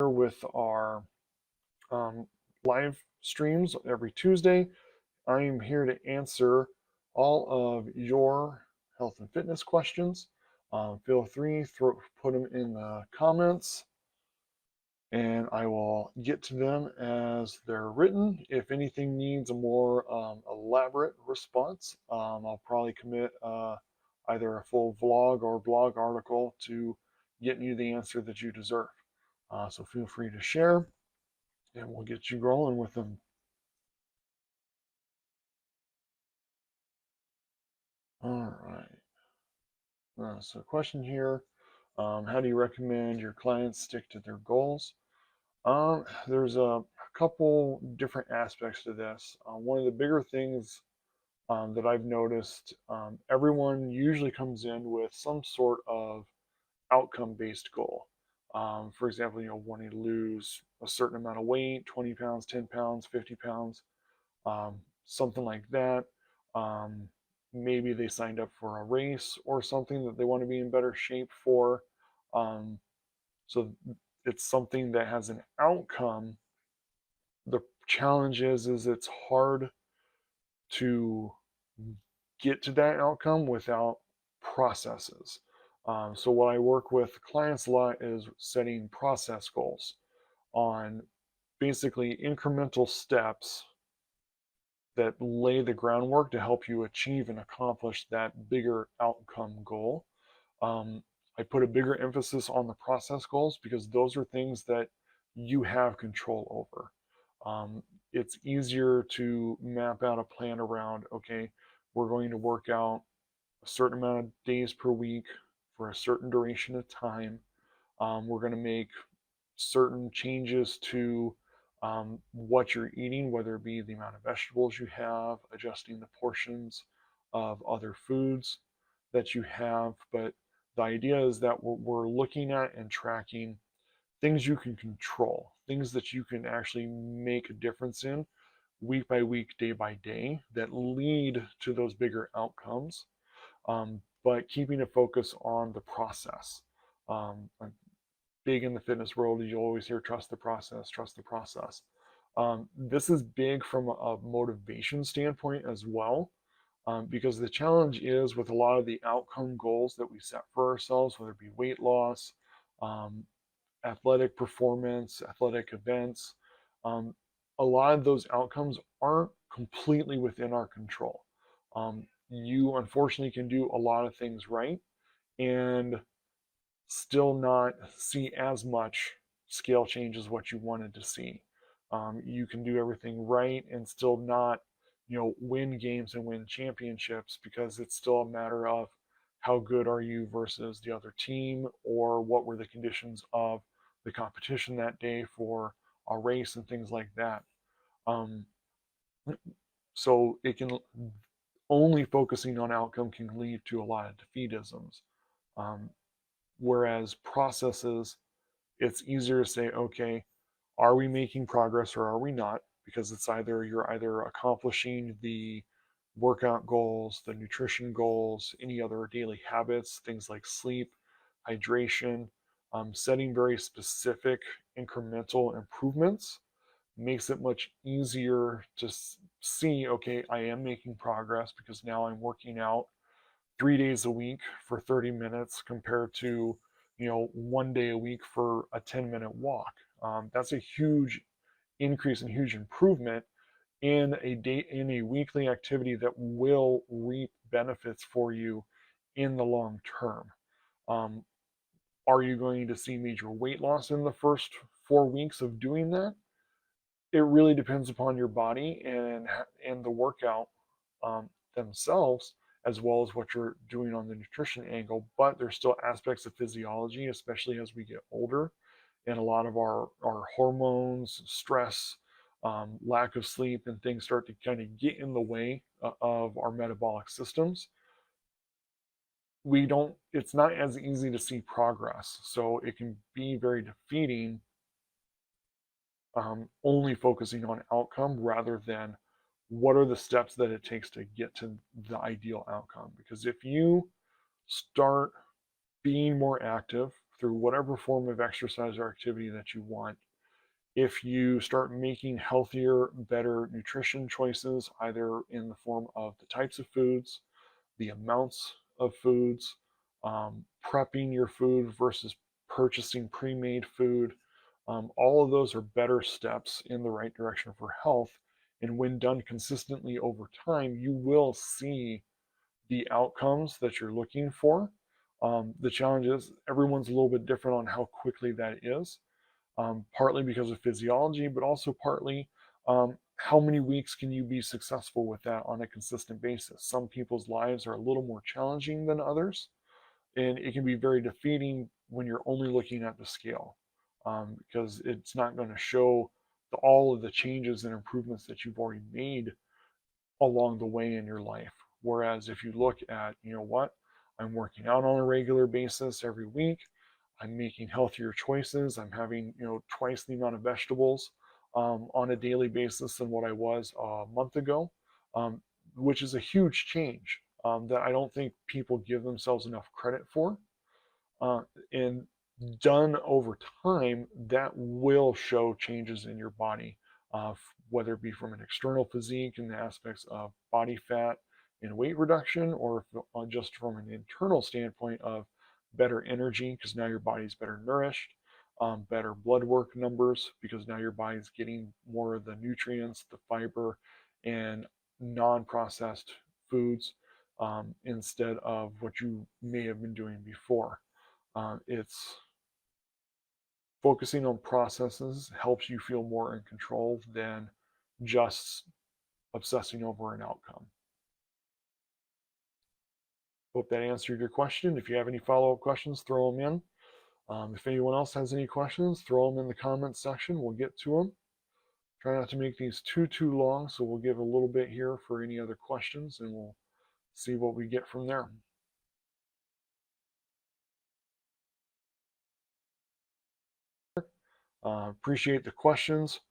with our live streams every Tuesday. I am here to answer all of your health and fitness questions. Feel free to put them in the comments and I will get to them as they're written. If anything needs a more elaborate response, I'll probably commit either a full vlog or blog article to getting you the answer that you deserve. So feel free to share and we'll get you rolling with them. All right. So question here, how do you recommend your clients stick to their goals? There's a couple different aspects to this. One of the bigger things that I've noticed, everyone usually comes in with some sort of outcome-based goal. For example, wanting to lose a certain amount of weight, 20 pounds, 10 pounds, 50 pounds, something like that. Um, Maybe they signed up for a race or something that they want to be in better shape for. Um, so it's something that has an outcome. The challenge is it's hard to get to that outcome without processes. So what I work with clients a lot is setting process goals on basically incremental steps that lay the groundwork to help you achieve and accomplish that bigger outcome goal. Um, I put a bigger emphasis on the process goals because those are things that you have control over. It's easier to map out a plan around, okay, we're going to work out a certain amount of days per week for a certain duration of time. We're going to make certain changes to what you're eating, whether it be the amount of vegetables you have, adjusting the portions of other foods that you have. But the idea is that we're looking at and tracking things you can control, things that you can actually make a difference in week by week, day by day, that lead to those bigger outcomes. But keeping a focus on the process. I'm big in the fitness world. You always hear trust the process, trust the process. This is big from a motivation standpoint as well, because the challenge is with a lot of the outcome goals that we set for ourselves, whether it be weight loss, um, athletic performance, athletic events, um, a lot of those outcomes aren't completely within our control. You unfortunately can do a lot of things right and still not see as much scale change as what you wanted to see. You can do everything right and still not, win games and win championships because it's still a matter of how good are you versus the other team or what were the conditions of the competition that day for a race and things like that. Um, so it can only focusing on outcome can lead to a lot of defeatisms. Um, Whereas processes, it's easier to say, okay, are we making progress or are we not? Because it's either you're either accomplishing the workout goals, the nutrition goals, any other daily habits, things like sleep, hydration, setting very specific incremental improvements makes it much easier to see, okay, I am making progress because now I'm working out 3 days a week for 30 minutes compared to, 1 day a week for a 10-minute walk. That's a huge increase and huge improvement in a weekly activity that will reap benefits for you in the long term. Um, are you going to see major weight loss in the first 4 weeks of doing that? It really depends upon your body and the workout themselves, as well as what you're doing on the nutrition angle. But there's still aspects of physiology, especially as we get older, and a lot of our hormones, stress, lack of sleep, and things start to kind of get in the way of our metabolic systems. We don't. It's not as easy to see progress, so it can be very defeating only focusing on outcome rather than what are the steps that it takes to get to the ideal outcome. Because if you start being more active through whatever form of exercise or activity that you want. If you start making healthier, better nutrition choices, either in the form of the types of foods, the amounts of foods, prepping your food versus purchasing pre-made food, all of those are better steps in the right direction for health. And when done consistently over time, you will see the outcomes that you're looking for. The challenge is everyone's a little bit different on how quickly that is, partly because of physiology, but also partly how many weeks can you be successful with that on a consistent basis. Some people's lives are a little more challenging than others, and it can be very defeating when you're only looking at the scale, because it's not going to show all of the changes and improvements that you've already made along the way in your life. Whereas if you look at, you know what, I'm working out on a regular basis every week, I'm making healthier choices, I'm having, twice the amount of vegetables on a daily basis than what I was a month ago, um, which is a huge change that I don't think people give themselves enough credit for. And done over time, that will show changes in your body, whether it be from an external physique in the aspects of body fat and weight reduction, or just from an internal standpoint of better energy, because now your body's better nourished, better blood work numbers, because now your body's getting more of the nutrients, the fiber, and non processed foods instead of what you may have been doing before. It's focusing on processes helps you feel more in control than just obsessing over an outcome. Hope that answered your question. If you have any follow-up questions, throw them in. If anyone else has any questions, throw them in the comments section. We'll get to them. Try not to make these too long, so we'll give a little bit here for any other questions, and we'll see what we get from there. Appreciate the questions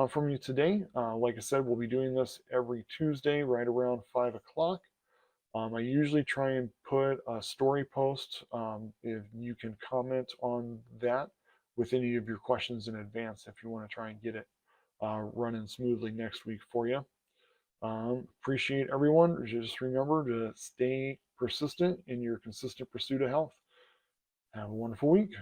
from you today. Like I said, we'll be doing this every Tuesday right around 5 o'clock. I usually try and put a story post if you can comment on that with any of your questions in advance if you want to try and get it running smoothly next week for you. Appreciate everyone. Just remember to stay persistent in your consistent pursuit of health. Have a wonderful week.